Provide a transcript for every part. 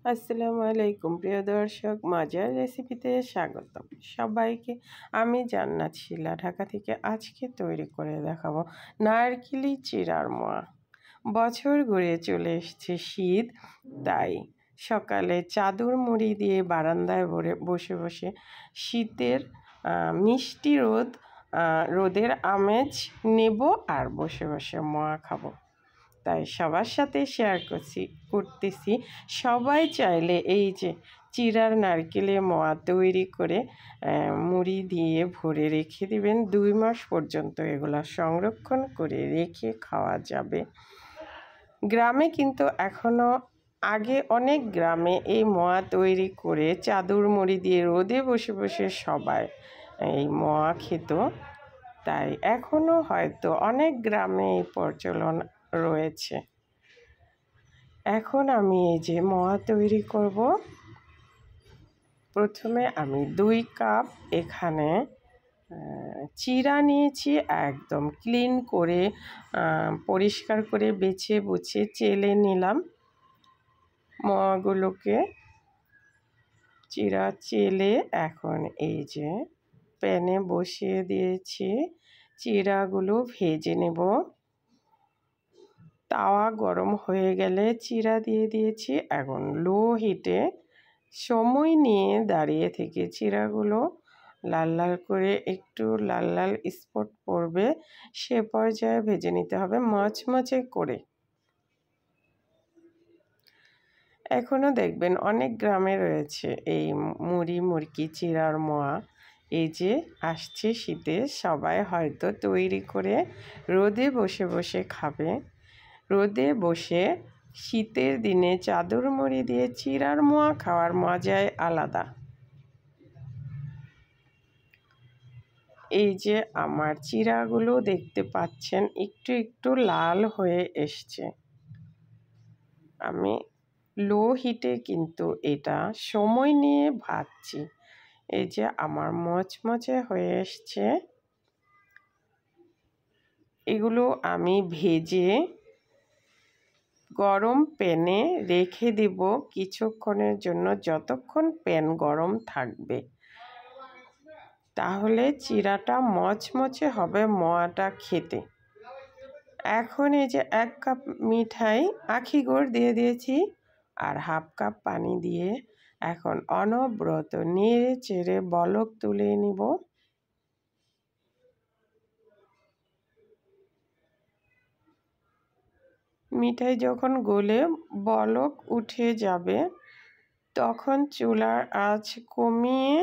আসসালামু আলাইকুম প্রিয় দর্শক, মজার রেসিপিতে স্বাগতম সবাইকে। আমি জান্নাত শিলা, ঢাকা থেকে আজকে তৈরি করে দেখাবো নারকেলি চিড়ার মোয়া। বছর ঘুরে চলে এসছে শীত, তাই সকালে চাদর মুড়ি দিয়ে বারান্দায় বসে বসে শীতের মিষ্টি রোদের আমেজ নেব আর বসে বসে মোয়া খাবো। তাই সবার সাথে শেয়ার করতেছি। সবাই চাইলে এই যে চিড়ার নারকেলের মোয়া তৈরি করে মুড়ি দিয়ে ভরে রেখে দিবেন। 2 মাস পর্যন্ত এগুলো সংরক্ষণ করে রেখে খাওয়া যাবে। গ্রামে কিন্তু এখনও আগে অনেক গ্রামে এই মোয়া তৈরি করে চাদর মুড়ি দিয়ে রোদে বসে বসে সবাই এই মোয়া খেত। তাই এখনও হয়তো অনেক গ্রামে এই প্রচলন রয়েছে। এখন আমি এই যে মোয়া তৈরি করব। প্রথমে আমি 2 কাপ এখানে চিড়া নিয়েছি, একদম ক্লিন করে পরিষ্কার করে বেছে বুছে চেলে নিলাম। মোয়াগুলোকে চিড়া চেলে এখন এই যে প্যানে বসিয়ে দিয়েছি, চিড়াগুলো ভেজে নেব। তাওয়া গরম হয়ে গেলে চিড়া দিয়ে দিয়েছি। এখন লো হিটে সময় নিয়ে দাঁড়িয়ে থেকে চিড়াগুলো লাল লাল করে একটু লাল লাল স্পট পড়বে সে পর্যায়ে ভেজে নিতে হবে মচমচে করে। এখনও দেখবেন অনেক গ্রামে রয়েছে এই মুড়ি মুরকি চিড়ার মোয়া। এই যে আসছে শীতে সবাই হয়তো তৈরি করে রোদে বসে বসে খাবে। রোদে বসে শীতের দিনে চাদর মুড়ি দিয়ে চিড়ার মোয়া খাওয়ার মজাই আলাদা। এই যে আমার চিড়াগুলো দেখতে পাচ্ছেন একটু একটু লাল হয়ে এসছে। আমি লো হিটে কিন্তু এটা সময় নিয়ে ভাজছি। এই যে আমার মচমচে হয়ে এসছে। এগুলো আমি ভেজে গরম প্যানে রেখে দেব কিছুক্ষণের জন্য, যতক্ষণ প্যান গরম থাকবে। তাহলে চিড়াটা মচমচে হবে মোয়াটা খেতে। এখন এই যে 1 কাপ মিঠাই আখি গুড় দিয়ে দিয়েছি আর 1/2 কাপ পানি দিয়ে এখন অনবরত নেড়ে চেড়ে বলক তুলে নিব। মিঠাই যখন গলে বলক উঠে যাবে তখন চুলার আঁচ কমিয়ে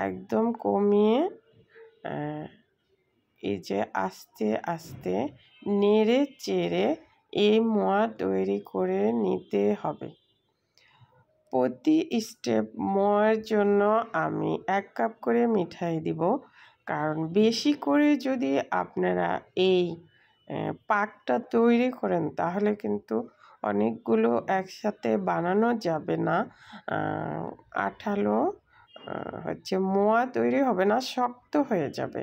একদম কমিয়ে এই যে আস্তে আস্তে নেড়ে চেড়ে এই মোয়া তৈরি করে নিতে হবে। প্রতি স্টেপ মোয়ার জন্য আমি 1 কাপ করে মিঠাই দিব, কারণ বেশি করে যদি আপনারা এই পাকটা তৈরি করেন তাহলে কিন্তু অনেকগুলো একসাথে বানানো যাবে না। আঠালো মোয়া তৈরি হবে না, শক্ত হয়ে যাবে।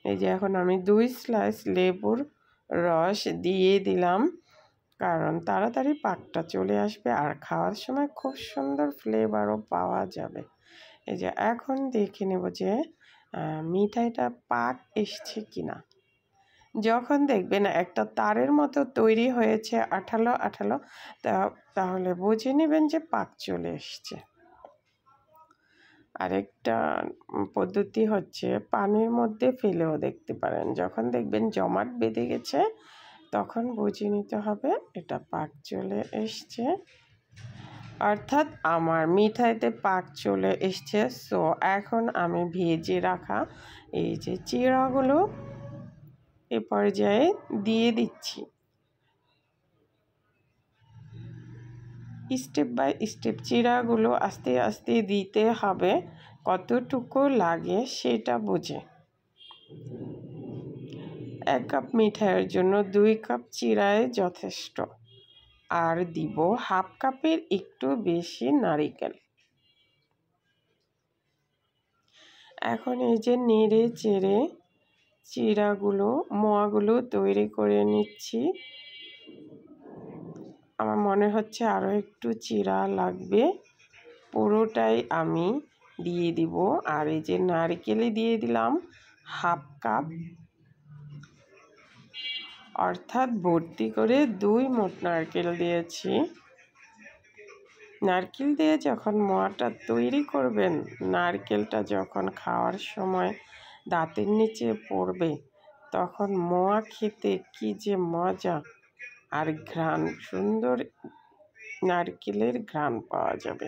এই যে এখন আমি 2 স্লাইস লেবুর রস দিয়ে দিলাম, কারণ তাড়াতাড়ি পাকটা চলে আসবে আর খাওয়ার সময় খুব সুন্দর ফ্লেভারও পাওয়া যাবে। এই যে এখন দেখে নেব যে মিঠাইটা পাক এসছে কিনা। যখন দেখবেন একটা তারের মতো তৈরি হয়েছে আঠালো আঠালো, তাহলে বুঝে নেবেন যে পাক চলে এসছে। আরেকটা পদ্ধতি হচ্ছে পানির মধ্যে ফেলেও দেখতে পারেন। যখন দেখবেন জমাট বেঁধে গেছে তখন বুঝে নিতে হবে এটা পাক চলে এসছে, অর্থাৎ আমার মিঠাইতে পাক চলে এসছে। সো এখন আমি ভেজে রাখা এই যে চিড়াগুলো এ পর্যায়ে দিয়ে দিচ্ছি। স্টেপ বাই স্টেপ চিড়াগুলো আস্তে আস্তে দিতে হবে, কতটুকু লাগে সেটা বুঝে। 1 কাপ মিঠাইয়ের জন্য 2 কাপ চিড়াই যথেষ্ট, আর দিব 1/2 কাপের একটু বেশি নারিকেল। এখন এই যে নেড়ে চেড়ে চিড়াগুলো মোয়াগুলো তৈরি করে নিচ্ছি। আমার মনে হচ্ছে আরও একটু চিরা লাগবে। পুরোটাই আমি দিয়ে দিব। আর এই যে নারকেলই দিয়ে দিলাম হাফ কাপ, অর্থাৎ ভর্তি করে 2 মোট নারকেল দিয়েছি। নারকেল দিয়ে যখন মোয়াটা তৈরি করবেন, নারকেলটা যখন খাওয়ার সময় দাঁতের নিচে পড়বে, তখন মোয়া খেতে কি যে মজা, আর ঘ্রাণ, সুন্দর নারকেলের ঘ্রাণ পাওয়া যাবে।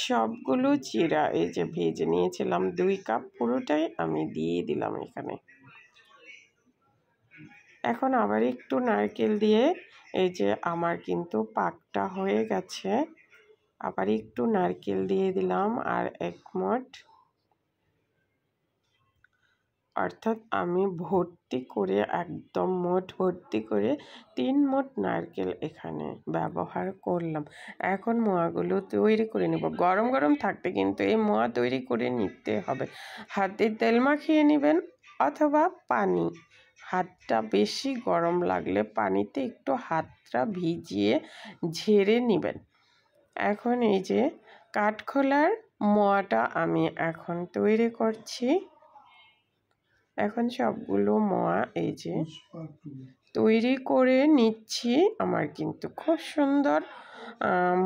সবগুলো চিরা এই যে ভেজে নিয়েছিলাম 2 কাপ, পুরোটাই আমি দিয়ে দিলাম এখানে। এখন আবার একটু নারকেল দিয়ে, এই যে আমার কিন্তু পাকটা হয়ে গেছে, আবার একটু নারকেল দিয়ে দিলাম আর 1 মোট, অর্থাৎ আমি ভর্তি করে, একদম মোট ভর্তি করে 3 মোট নারকেল এখানে ব্যবহার করলাম। এখন মোয়াগুলো তৈরি করে নেব। গরম গরম থাকতে কিন্তু এই মোয়া তৈরি করে নিতে হবে। হাতে তেল মাখিয়ে নেবেন অথবা পানি। হাতটা বেশি গরম লাগলে পানিতে একটু হাতটা ভিজিয়ে ঝেড়ে নেবেন। এখন এই যে কাঠখোলার মোয়াটা আমি এখন তৈরি করছি। এখন সবগুলো মোয়া এই যে তৈরি করে নিচ্ছি। আমার কিন্তু খুব সুন্দর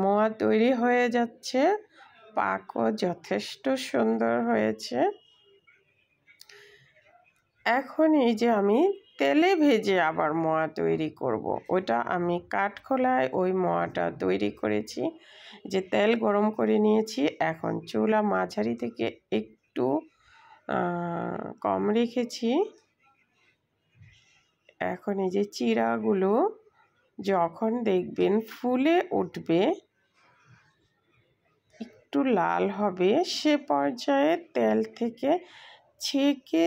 মোয়া তৈরি হয়ে যাচ্ছে, পাকও যথেষ্ট সুন্দর হয়েছে। এখন এই যে আমি তেলে ভেজে আবার মোয়া তৈরি করব। ওটা আমি কাঠখোলায় ওই মোয়াটা তৈরি করেছি, যে তেল গরম করে নিয়েছি। এখন চুলা মাঝারি থেকে একটু কম রেখেছি। এখন এই যে চিরাগুলো যখন দেখবেন ফুলে উঠবে, একটু লাল হবে, সে পর্যায়ে তেল থেকে ছেঁকে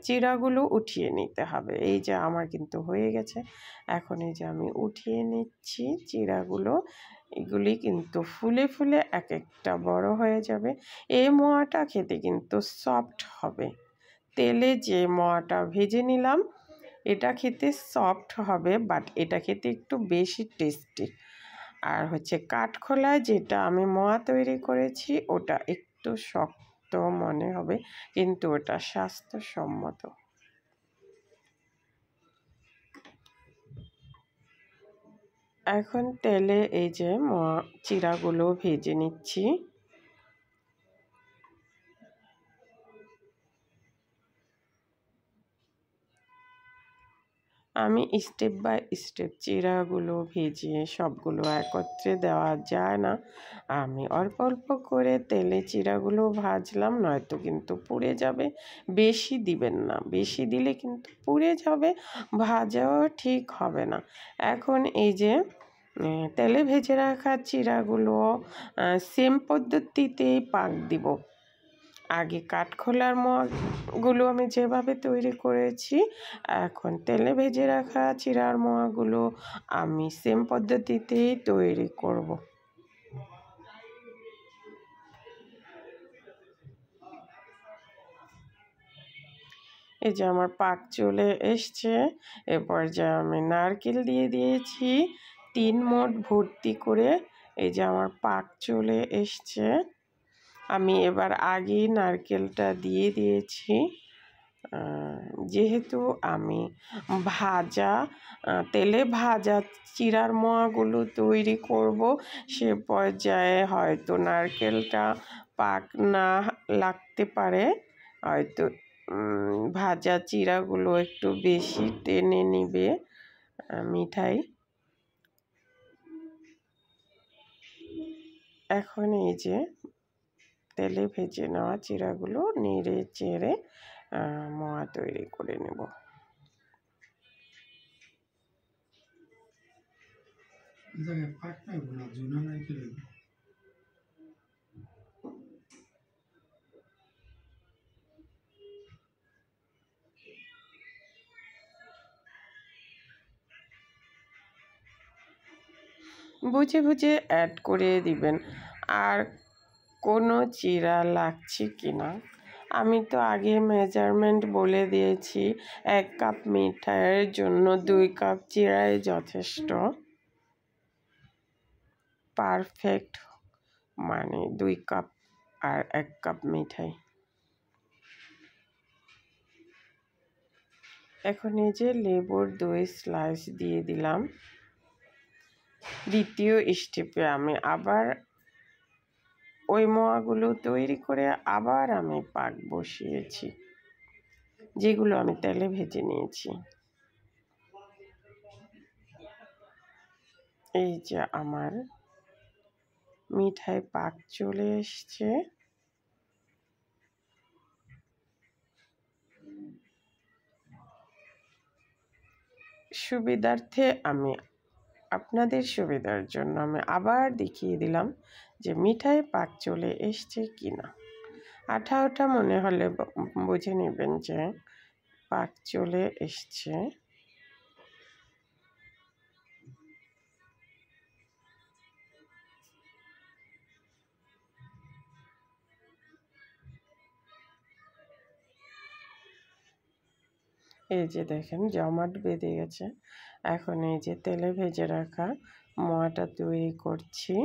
চিরাগুলো উঠিয়ে নিতে হবে। এই যে আমার কিন্তু হয়ে গেছে। এখন এই যে আমি উঠিয়ে নিচ্ছি চিরাগুলো। এগুলি কিন্তু ফুলে ফুলে এক একটা বড় হয়ে যাবে। এই মোয়াটা খেতে কিন্তু সফট হবে। তেলে যে মোয়াটা ভেজে নিলাম, এটা খেতে সফট হবে, বাট এটা খেতে একটু বেশি টেস্টি। আর হচ্ছে কাঠখোলায় যেটা আমি মোয়া তৈরি করেছি, ওটা একটু শক্ত মনে হবে, কিন্তু ওটা স্বাস্থ্যসম্মত। এখন তেলে এই যে মোয়া চিরাগুলো ভেজে নিচ্ছি। আমি স্টেপ বাই স্টেপ চিরাগুলো ভেজে সবগুলো একত্রে দেওয়া যায় না। আমি অল্প অল্প করে তেলে চিরাগুলো ভাজলাম, নয়তো কিন্তু পুড়ে যাবে। বেশি দিবেন না, বেশি দিলে কিন্তু পুড়ে যাবে, ভাজাও ঠিক হবে না। এখন এই যে তেলে ভেজে রাখা চিরাগুলো সেম পদ্ধতিতেই পাক দিব। আগে কাঠখোলার মোয়াগুলো আমি যেভাবে তৈরি করেছি, এখন তেলে ভেজে রাখা চিরার মোয়াগুলো আমি সেম পদ্ধতিতেই তৈরি করব। এই যে আমার পাক চলে এসছে। এরপর যে আমি নারকেল দিয়ে দিয়েছি 3 মোট ভর্তি করে। এই যে আমার পাক চলে এসছে। আমি এবার আগেই নারকেলটা দিয়ে দিয়েছি। যেহেতু আমি তেলে ভাজা চিরার মোয়াগুলো তৈরি করব, সে পর্যায়ে হয়তো নারকেলটা পাক না লাগতে পারে, হয়তো ভাজা চিরাগুলো একটু বেশি টেনে নিবে মিঠাই। এখন এই যে তেলে ভেজে নেওয়া চিরাগুলো নেড়ে চেড়ে মোয়া তৈরি করে নেব। বুঝে বুঝে অ্যাড করে দিবেন। আর কোনো চিরা লাগছে কিনা, আমি তো আগে মেজারমেন্ট বলে দিয়েছি। 1 কাপ মিঠাইয়ের জন্য 2 কাপ চিরাই যথেষ্ট। পারফেক্ট, মানে 2 কাপ আর 1 কাপ মিঠাই। এখন এই যে লেবুর 2 স্লাইস দিয়ে দিলাম। দ্বিতীয় স্টেপে আমি আবার ওই মোয়াগুলো তৈরি করে আবার আমি পাক বসিয়েছি, যেগুলো আমি তেলে ভেজে নিয়েছি। এই যে আমার মিঠাই পাক চলে এসছে। সুবিধার্থে আমি আপনাদের সুবিধার জন্য আমি আবার দেখিয়ে দিলাম যে মিঠাই পাক চলে এসছে কিনা। আঠা আঠা মনে হলে বুঝে নেবেন যে পাক চলে এসছে। এই যে দেখেন জমাট বেঁধে গেছে। এখন এই যে তেলে ভেজে রাখা মোয়াটা তৈরি করছি।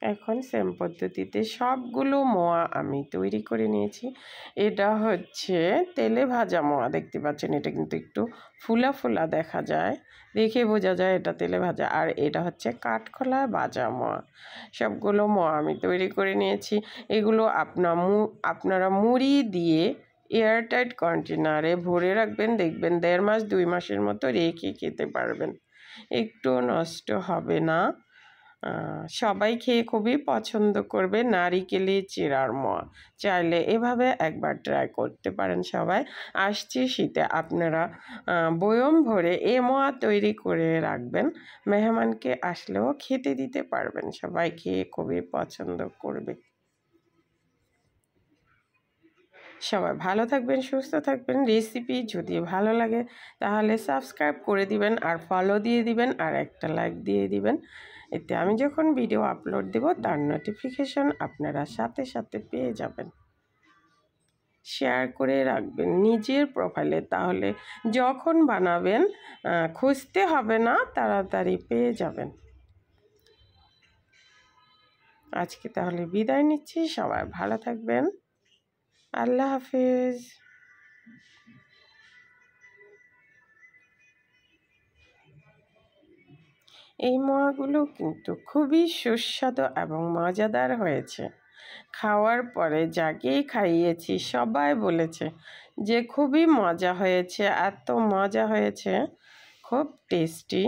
এখন সেম পদ্ধতিতে সবগুলো মোয়া আমি তৈরি করে নিয়েছি। এটা হচ্ছে তেলে ভাজা মোয়া, দেখতে পাচ্ছেন এটা কিন্তু একটু ফুলা ফুলা দেখা যায়, দেখে বোঝা যায় এটা তেলে ভাজা। আর এটা হচ্ছে কাঠখোলা ভাজা মোয়া। সবগুলো মোয়া আমি তৈরি করে নিয়েছি। এগুলো আপনারা মুড়ি দিয়ে এয়ারটাইট কন্টেনারে ভরে রাখবেন, দেখবেন 1.5 মাস 2 মাসের মতো রেখে খেতে পারবেন, একটু নষ্ট হবে না। সবাই খেয়ে খুবই পছন্দ করবে। নারিকেলের চিড়ার মোয়া চাইলে এভাবে একবার ট্রাই করতে পারেন সবাই। আসছে শীতে আপনারা বয়ম ভরে এ মোয়া তৈরি করে রাখবেন, মেহমানকে আসলেও খেতে দিতে পারবেন, সবাই খেয়ে খুবই পছন্দ করবে। সবাই ভালো থাকবেন, সুস্থ থাকবেন। রেসিপি যদি ভালো লাগে তাহলে সাবস্ক্রাইব করে দিবেন, আর ফলো দিয়ে দিবেন, আর একটা লাইক দিয়ে দিবেন। এতে আমি যখন ভিডিও আপলোড দেব তার নোটিফিকেশন আপনারা সাথে সাথে পেয়ে যাবেন। শেয়ার করে রাখবেন নিজের প্রোফাইলে, তাহলে যখন বানাবেন খুঁজতে হবে না, তাড়াতাড়ি পেয়ে যাবেন। আজকে তাহলে বিদায় নিচ্ছি, সবাই ভালো থাকবেন। আল্লাহ হাফেজ। এই মোয়াগুলো কিন্তু খুবই সুস্বাদু এবং মজাদার হয়েছে। খাওয়ার পরে যাকেই খাইয়েছি সবাই বলেছে যে খুবই মজা হয়েছে, এত মজা হয়েছে, খুব টেস্টি।